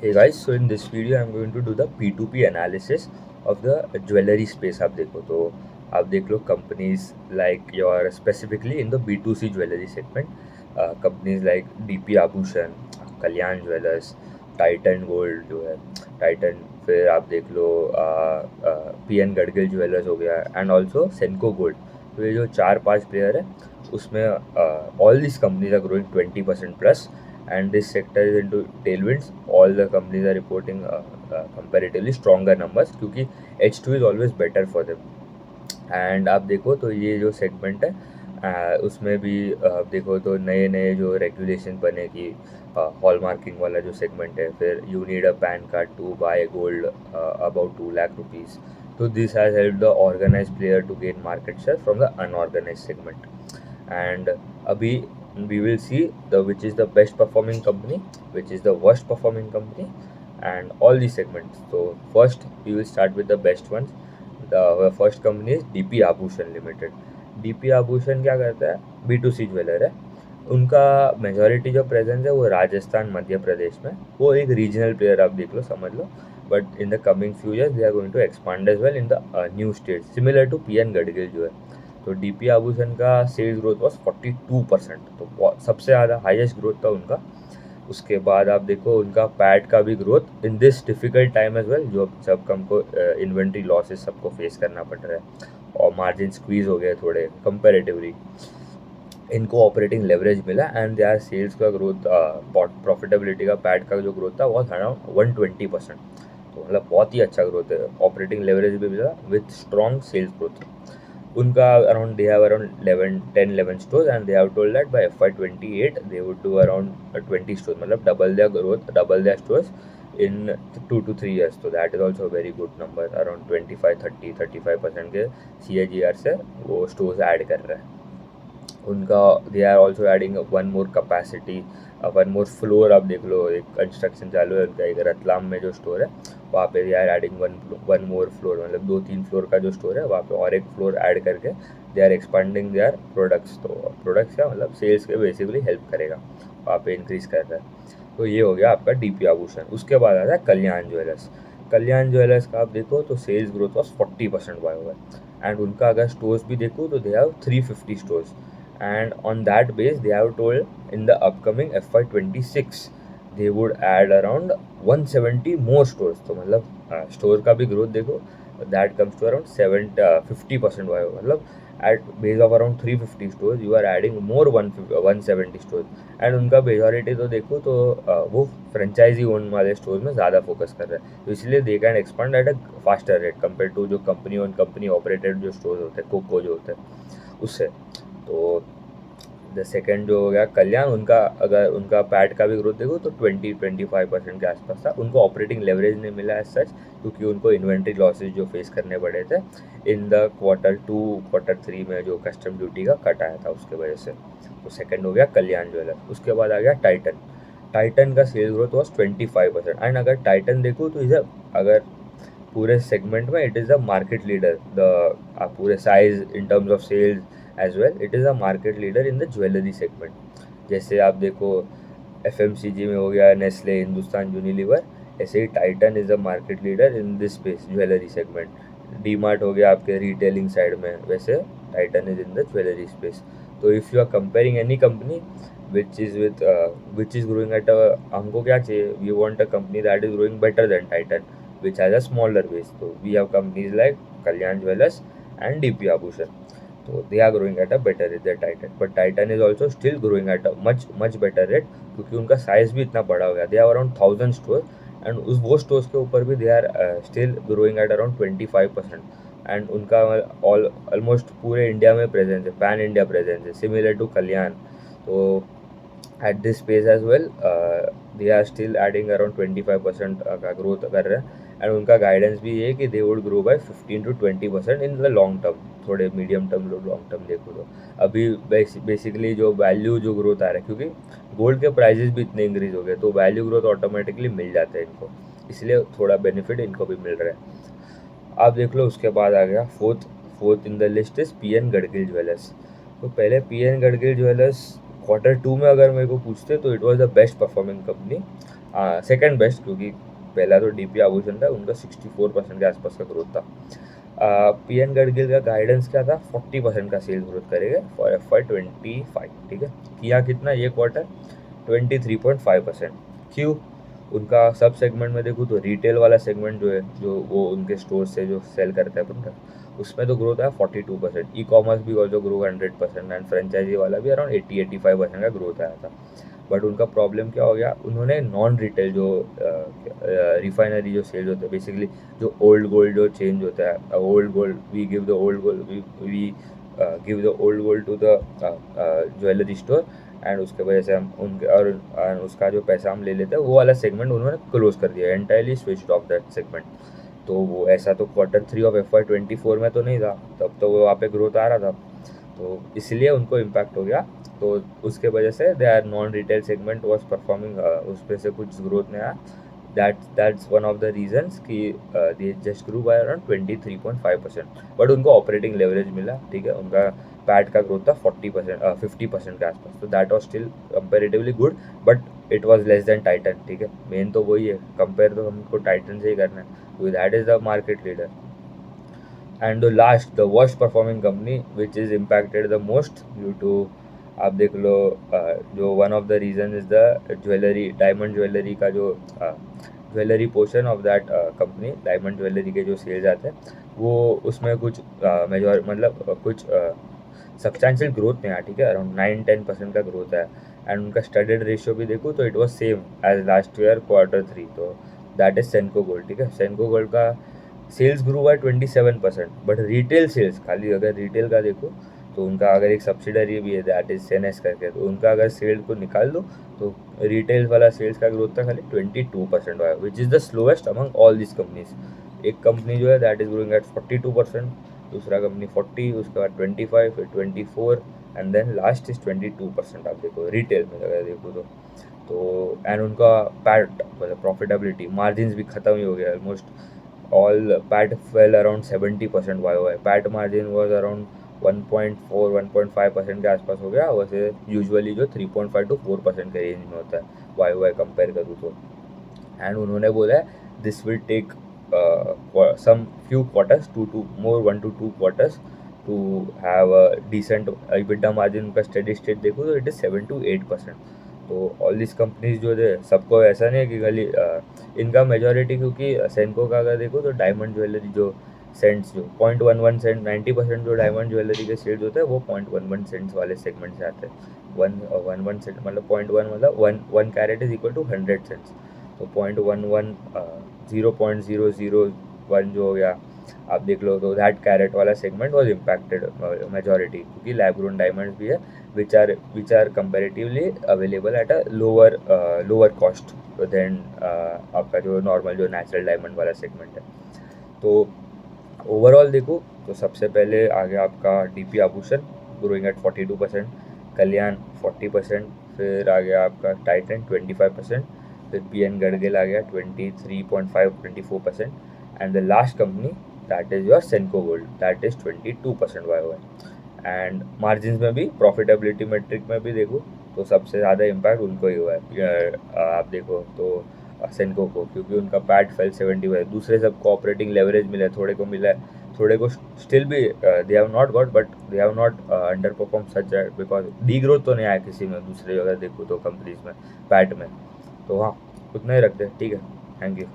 Hey guys, so in this video I'm going to do the P2P analysis of the jewelry space. आप देखो तो आप देख लो companies like your specifically in the B2C jewelry segment, companies like DP आभूषण, कल्याण jewellers, Titan gold जो है Titan, फिर आप देख लो पी एन गडगिल ज्वेलर्स हो गया एंड ऑल्सो सेनको गोल्ड। तो ये जो चार पांच प्लेयर है उसमें all this companies are growing 20% plus and this sector is into tailwinds. All the companies are reporting comparatively stronger numbers क्योंकि H2 is always better for them. And आप देखो तो ये जो सेगमेंट है उसमें भी आप देखो तो नए नए जो रेगुलेशन बने कि हॉलमार्किंग वाला जो सेगमेंट है, फिर you need a PAN card to buy gold about 2 lakh rupees. तो this has help the organise player to gain market share from the unorganise segment. And अभी we will see the which is the best performing company, which is the worst performing company, and all these segments. So first we will start with the best ones. The first company is DP आभूषण limited. DP आभूषण क्या करता है, B2C jeweller है। उनका majority जो presence है वो राजस्थान मध्य प्रदेश में, वो एक रीजनल प्लेयर आप देख लो समझ लो। But in the coming few years they are going to expand as well in the new state similar to P N Gadgil जो है। तो डीपी आभूषण का सेल्स ग्रोथ वॉज 42%, तो सबसे ज़्यादा हाईएस्ट ग्रोथ था उनका। उसके बाद आप देखो उनका पैट का भी growth in this difficult time as well, जो सब हमको इन्वेंट्री लॉसेस सबको फेस करना पड़ रहा है और मार्जिन स्क्वीज हो गए थोड़े कंपेरेटिवली, इनको ऑपरेटिंग लेवरेज मिला एंड देयर सेल्स का ग्रोथ, प्रॉफिटेबिलिटी का पैट का जो ग्रोथ था वो अराउंड 120%। तो मतलब बहुत ही अच्छा ग्रोथ है, ऑपरेटिंग लेवरेज भी मिला विथ स्ट्रॉन्ग सेल्स ग्रोथ। उनका around they have around 11 stores and they have told that by FY28 they would do around 20 stores, मतलब double their growth, double their stores in 2 to 3 years। तो that is also very good number, around 25-35% के CAGR से वो stores add कर रहे हैं। उनका they are also adding one more capacity, one more floor. आप देख लो एक कंस्ट्रक्शन चालू है उनका, एक रतलाम में जो स्टोर है वहाँ पे they are adding one more floor, मतलब 2-3 फ्लोर का जो स्टोर है वहाँ पे और एक फ्लोर ऐड करके they are expanding their products. तो प्रोडक्ट्स क्या मतलब सेल्स के बेसिकली हेल्प करेगा, वहाँ पे इंक्रीज कर रहा है। तो ये हो गया आपका डीपी आभूषण। उसके बाद आता है कल्याण ज्वेलर्स। कल्याण ज्वेलर्स का आप देखो तो सेल्स ग्रोथ वॉज 40% वाई हुआ है एंड उनका अगर स्टोर्स भी देखो तो they have 350 stores and on that base they have told in the upcoming FY26 they would add around 170 more stores। तो मतलब स्टोर का भी ग्रोथ देखो, that comes to around 50% Y, मतलब at base of around 350 stores you are adding more 170 stores। And उनका majority तो देखो तो वो फ्रेंचाइजी ओन वाले स्टोर में ज़्यादा फोकस कर रहे हैं, तो इसलिए they can expand at a faster rate compare to जो कंपनी ओन कंपनी ऑपरेटेड जो स्टोर होते हैं, कोको जो होते हैं उससे। तो द सेकेंड जो हो गया कल्याण, उनका अगर उनका पैट का भी ग्रोथ देखो तो 20-25% के आसपास था। उनको ऑपरेटिंग लेवरेज नहीं मिला एज सच क्योंकि उनको इन्वेंट्री लॉसेज जो फेस करने पड़े थे इन द Q2 Q3 में जो कस्टम ड्यूटी का कट आया था उसके वजह से। तो सेकेंड हो गया कल्याण ज्वेलर। उसके बाद आ गया टाइटन। टाइटन का सेल ग्रोथ वॉज 25% एंड अगर टाइटन देखो तो इज अगर पूरे सेगमेंट में it is the market leader, the पूरे size in terms of sales as well it is a market leader in the jewellery segment. जैसे आप देखो FMCG में हो गया नेस्ले, हिंदुस्तान यूनिलीवर, ऐसे ही Titan is a market leader in this space jewellery segment. DMart हो गया आपके रिटेलिंग साइड में, वैसे Titan is in the jewellery space. तो if you are comparing any company which is growing at a, हमको क्या चाहिए, we want a company that is growing better than Titan which has a smaller base. So we have companies like Kalyan Jewellers and DP Abhushan. So they are growing at a better rate than Titan. But Titan is also still growing at a much better rate क्योंकि उनका size भी इतना बड़ा हो गया। They are around 1000 store and उस वो stores के ऊपर भी they are still growing at around 25%। And उनका ऑलमोस्ट पूरे इंडिया में प्रेजेंस है, पैन इंडिया प्रेजेंस है, सिमिलर टू कल्याण। तो at this pace as well they are still adding around 25% का ग्रोथ कर रहे हैं एंड उनका गाइडेंस भी ये है कि they would grow by 15-20% in the long term. थोड़े मीडियम टर्म लॉन्ग टर्म देखो तो अभी बेसिकली जो वैल्यू जो ग्रोथ आ रहा है क्योंकि गोल्ड के प्राइजेस भी इतने इंक्रीज हो गए तो वैल्यू ग्रोथ ऑटोमेटिकली मिल जाते हैं इनको, इसलिए थोड़ा बेनिफिट इनको भी मिल रहा है। आप देख लो उसके बाद आ गया fourth in the list is P N Gadgil jewellers. तो पहले P N Gadgil jewellers Q2 में अगर मेरे को पूछते तो it was the best performing company second best, क्योंकि पहला तो डीपी आभूषण था, उनका 64% के आसपास का ग्रोथ था। पीएन गडगिल का गाइडेंस क्या था, 40% का सेल्स ग्रोथ करेगा फॉर FY25, ठीक है। किया कितना ये क्वार्टर, 23.5%। क्यों? उनका सब सेगमेंट में देखूँ तो रिटेल वाला सेगमेंट जो है, जो वो उनके स्टोर से जो सेल करता है प्रोडक्ट, उसमें तो ग्रोथ आया 42%। ई कॉमर्स भी ऑल्सो ग्रो 100%, एंड फ्रेंचाइजी वाला भी अराउंड 80-85% का ग्रोथ आया था। बट उनका प्रॉब्लम क्या हो गया, उन्होंने नॉन रिटेल जो रिफाइनरी जो सेल्स होते हैं, बेसिकली जो ओल्ड गोल्ड जो चेंज होता है, old gold we give the old gold, we give the old gold to the jewellery store, and उसके वजह से हम उनके और उसका जो पैसा हम ले लेते हैं, वो वाला सेगमेंट उन्होंने क्लोज कर दिया, entirely switch off that segment. तो वो ऐसा तो Q3 ऑफ FY24 में तो नहीं था, तब तो वो वहाँ पे ग्रोथ आ रहा था, तो इसलिए उनको इम्पैक्ट हो गया। तो उसके वजह से they are non retail segment was performing, उस पर से कुछ ग्रोथ नहीं आया। That's one of the reasons कि they just grew by around 23.5%। But उनको ऑपरेटिंग लेवरेज मिला, ठीक है। उनका पैट का ग्रोथ था 50% के आसपास, तो that was still comparatively good, but it was less than Titan, ठीक है। मेन तो वही है, कंपेयर तो हमको टाइटन से ही करना है, क्योंकि that is the market leader. And the last, the worst performing company which is impacted the most due to, आप देख लो, जो one of the reason is the jewellery, diamond jewellery का जो jewellery portion of that company, diamond jewellery के जो sales आते हैं, वो उसमें कुछ मेजॉर मतलब कुछ सब्सटैंशियल ग्रोथ नहीं आया, ठीक है। अराउंड 9-10% का ग्रोथ है। एंड उनका स्टडीड रेशियो भी देखो तो it was same as last year Q3, तो दैट इज सेनको गोल्ड, ठीक है। सेनको गोल्ड का sales grew by 27%, but retail sales, खाली अगर रिटेल का देखो तो उनका अगर एक सब्सिडरी भी है दैट इज सेनेस करके, तो उनका अगर सेल को निकाल दो तो रिटेल वाला सेल्स का ग्रोथ था खाली 22% हुआ, which is the slowest among all this companies. एक कंपनी जो है दैट इज ग्रोइंग एट 42%, दूसरा कंपनी 40, उसके बाद 25, फिर 24, एंड देन लास्ट इज 22%। आप देखो रिटेल में अगर देखो तो एंड उनका पैट मतलब प्रॉफिटेबिलिटी मार्जिन भी ख़त्म ही हो गया almost. All PAT fail around 70% YOY, PAT margin was around 1.4-1.5% के आसपास हो गया, वैसे यूजुअली जो 3.5 to 4% के रेंज में होता है YOY कंपेयर करूँ तो। एंड उन्होंने बोला है this will take some few quarters, 1 to 2 quarters to have a decent EBITDA margin. उनका स्टेडी स्टेट देखो तो इट इज़ 7 to 8%। तो ऑल दिस कंपनीज जो है, सबको ऐसा नहीं है कि खाली इनका मेजॉरिटी, क्योंकि सेनको का अगर देखो तो डायमंड ज्वेलरी जो सेंट्स जो 0.11 सेंट, 90% जो डायमंड ज्वेलरी के सेल्स होते हैं वो 0.11 सेंट्स वाले सेगमेंट से आते हैं। 1 सेंट मतलब 0.1 मतलब 1 carat is equal to 100 cents, तो 0.11 0.001 जो हो गया, आप देख लो। तो दैट कैरेट वाला सेगमेंट वॉज इम्पैक्टेड मेजॉरिटी, क्योंकि लैब ग्रोन डायमंड्स भी है which are comparatively available at a lower cost than आपका जो नॉर्मल जो नेचुरल डायमंड वाला सेगमेंट है। तो ओवरऑल देखो तो सबसे पहले आ गया आपका डीपी आभूषण ग्रोइंग एट 42%, कल्याण 40%, फिर आ गया आपका टाइटन 25%, फिर पीएन गडगिल आ गया 23.5-24%, and the last company that is your सेनको gold that is 22% YOY। And margin में भी, प्रॉफिटेबिलिटी मेट्रिक में भी देखो तो सबसे ज़्यादा इम्पैक्ट उनको ही हुआ है। आप देखो तो सेनको को, क्योंकि उनका पैट फेल 70 है, दूसरे सबको ऑपरेटिंग लेवरेज मिला है, थोड़े को मिला है, थोड़े को स्टिल भी they have not got, but they have not under perform such because D growth तो नहीं आया किसी में दूसरे अगर देखो तो कंपनीज में पैट में। तो हाँ, उतना ही रखते हैं, ठीक है। Thank you.